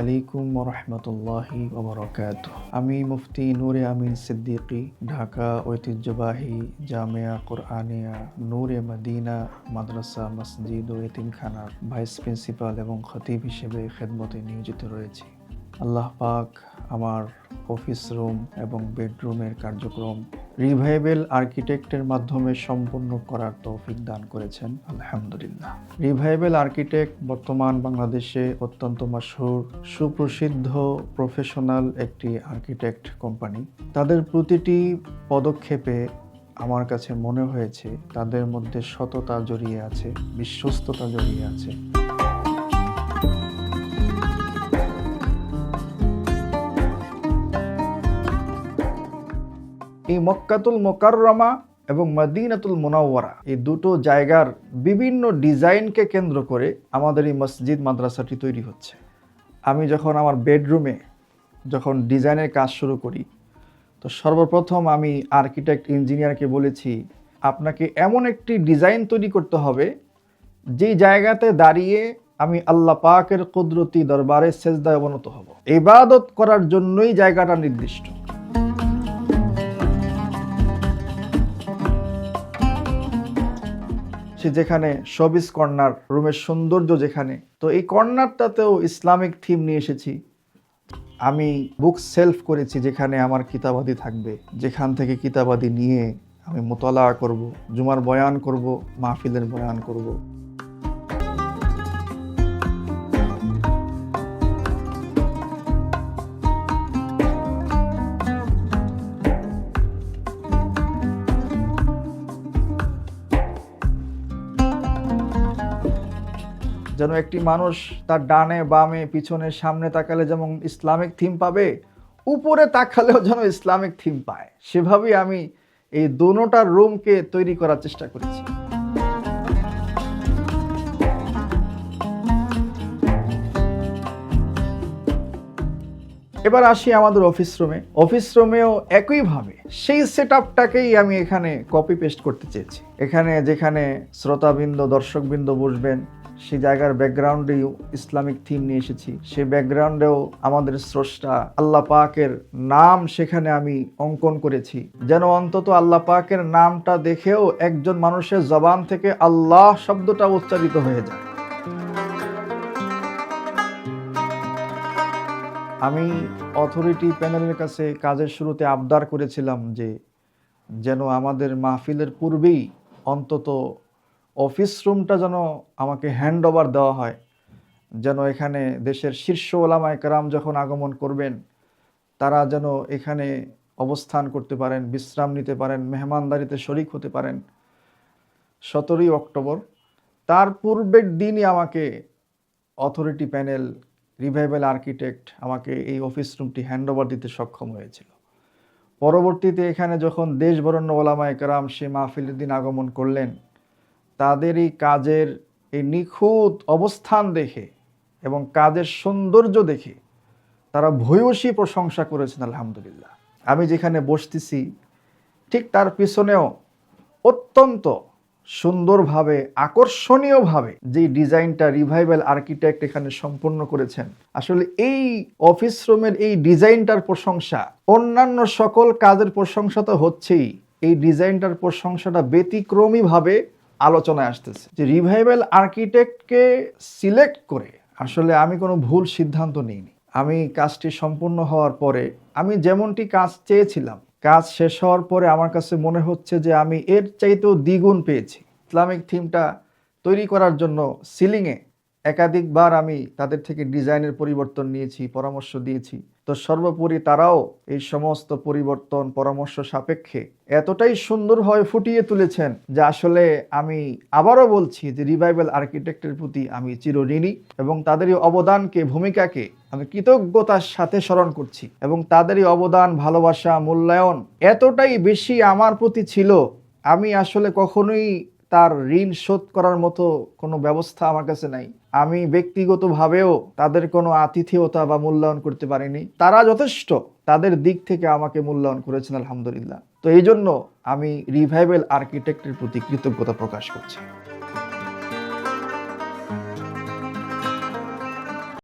আলাইকুম ওয়া রাহমাতুল্লাহি ওয়া বারাকাতুহু। আমি মুফতি নূরে আমিন সিদ্দিকী, ঢাকা ঐতিহ্যবাহী জামিয়া কুরআনিয়া নূরে মদিনা মাদ্রাসা মসজিদ ও এতিমখানার ভাইস প্রিন্সিপাল এবং খতিব হিসেবে খেদমতে নিয়োজিত রয়েছি। আল্লাহ পাক আমার অফিস রুম এবং বেডরুমের কার্যক্রম রিভাইভেল আর্কিটেক্টের মাধ্যমে সম্পন্ন করার তৌফিক দান করেছেন, আলহামদুলিল্লাহ। রিভাইভেল আর্কিটেক্ট বর্তমান বাংলাদেশে অত্যন্ত মাশহুর, সুপ্রসিদ্ধ, প্রফেশনাল একটি আর্কিটেক্ট কোম্পানি। তাদের প্রতিটি পদক্ষেপে আমার কাছে মনে হয়েছে তাদের মধ্যে সততা জড়িয়ে আছে, বিশ্বস্ততা জড়িয়ে আছে। এই মক্কাতুল মুকাররমা এবং মদিনাতুল মুনাওয়ারা, এই দুটো জায়গার বিভিন্ন ডিজাইনকে কেন্দ্র করে আমাদের এই মসজিদ মাদ্রাসাটি তৈরি হচ্ছে। আমি যখন আমার বেডরুমে ডিজাইনের কাজ শুরু করি, তো সর্বপ্রথম আমি আর্কিটেক্ট ইঞ্জিনিয়ারকে বলেছি, আপনাকে এমন একটি ডিজাইন তৈরি করতে হবে যেই জায়গাতে দাঁড়িয়ে আমি আল্লাহ পাকের কুদরতি দরবারে সেজদায় অবনত হব। ইবাদত করার জন্যই জায়গাটা নির্দিষ্ট। সে যেখানে শোবিস কর্নার, রুমের সৌন্দর্য যেখানে, তো এই কর্নারটাতেও ইসলামিক থিম নিয়ে এসেছি। আমি বুক সেলফ করেছি যেখানে আমার কিতাবাদি থাকবে, যেখান থেকে কিতাবাদি নিয়ে আমি মুতালা করব, জুমার বয়ান করব, মাহফিলের বয়ান করব। যেন একটি মানুষ তার ডানে বামে পিছনে সামনে তাকালে যেমন ইসলামিক থিম পাবে, উপরে তাকালেও যেন ইসলামিক থিম পায়, সেভাবেই আমি এই দোনোটা রুমকে তৈরি করার চেষ্টা করেছি। এবার আসি আমাদের অফিস রুমে। অফিস রুমেও একইভাবে সেই সেটআপটাকেই আমি এখানে কপি পেস্ট করতে চেয়েছি। এখানে যেখানে শ্রোতাবৃন্দ, দর্শকবৃন্দ বসবেন, সেই জায়গার ব্যাকগ্রাউন্ডেও ইসলামিক থিম নিয়ে এসেছি। সেই ব্যাকগ্রাউন্ডেও আমাদের স্রষ্টা আল্লাহ পাকের নাম সেখানে আমি অঙ্কন করেছি, যেন অন্তত আল্লাহ পাকের নামটা দেখেও একজন মানুষের জবান থেকে আল্লাহ শব্দটা উচ্চারিত হয়ে যায়। আমি অথরিটি প্যানেলের কাছে কাজের শুরুতে আবদার করেছিলাম যে যেন আমাদের মাহফিলের পূর্বেই অন্তত অফিস রুমটা যেন আমাকে হ্যান্ড ওভার দেওয়া হয়, যেন এখানে দেশের শীর্ষ ওলামায়ে কেরাম যখন আগমন করবেন তারা যেন এখানে অবস্থান করতে পারেন, বিশ্রাম নিতে পারেন, মেহমানদারিতে শরিক হতে পারেন। 17ই অক্টোবর তার পূর্বের দিনই আমাকে অথরিটি প্যানেল, রিভাইভেল আর্কিটেক্ট আমাকে এই অফিস রুমটি হ্যান্ড ওভার দিতে সক্ষম হয়েছিল। পরবর্তীতে এখানে যখন দেশ বরেণ্য ওলামায়ে কেরাম সে মাহফিলের দিন আগমন করলেন, তাদের এই কাজের এই নিখুঁত অবস্থান দেখে এবং কাজের সৌন্দর্য দেখে তারা ভূয়সী প্রশংসা করেছেন, আলহামদুলিল্লাহ। আমি যেখানে বসতেছি ঠিক তার পিছনেও অত্যন্ত সুন্দরভাবে, আকর্ষণীয়ভাবে যে ডিজাইনটা রিভাইভেল আর্কিটেক্ট এখানে সম্পন্ন করেছেন, আসলে এই অফিস রুমের এই ডিজাইনটার প্রশংসা, অন্যান্য সকল কাজের প্রশংসা তো হচ্ছেই, এই ডিজাইনটার প্রশংসাটা ব্যতিক্রমীভাবে আলোচনায় আসতেছে। যে রিভাইভেল আর্কিটেক্টকে সিলেক্ট করে আসলে আমি কোনো ভুল সিদ্ধান্ত নিইনি। আমি কাজটি সম্পূর্ণ হওয়ার পরে আমি যেমনটি কাজ চেয়েছিলাম, কাজ শেষ হওয়ার পরে আমার কাছে মনে হচ্ছে যে আমি এর চাইতেও দ্বিগুণ পেয়েছি। ইসলামিক থিমটা তৈরি করার জন্য সিলিংয়ে একাধিকবার আমি তাদের থেকে ডিজাইনের পরিবর্তন নিয়েছি, পরামর্শ দিয়েছি। তো সর্বোপরি তারাও এই সমস্ত পরিবর্তন পরামর্শ সাপেক্ষে এতটাই সুন্দরভাবে ফুটিয়ে তুলেছেন যে আসলে আমি আবারও বলছি যে রিভাইভেল আর্কিটেক্টের প্রতি আমি চিরঋণী এবং তাদেরই অবদানকে, ভূমিকাকে আমি কৃতজ্ঞতার সাথে স্মরণ করছি। এবং তাদেরই অবদান, ভালোবাসা, মূল্যায়ন এতটাই বেশি আমার প্রতি ছিল, আমি আসলে কখনোই তার ঋণ শোধ করার মতো কোনো ব্যবস্থা আমার কাছে নাই। আমি ব্যক্তিগতভাবেও তাদের কোনো আতিথেয়তা বা মূল্যায়ন করতে পারিনি। তারা যথেষ্ট তাদের দিক থেকে আমাকে মূল্যায়ন করেছেন, আলহামদুলিল্লাহ। তো এই জন্য আমি রিভাইভেল আর্কিটেক্টের প্রতি কৃতজ্ঞতা প্রকাশ করছি।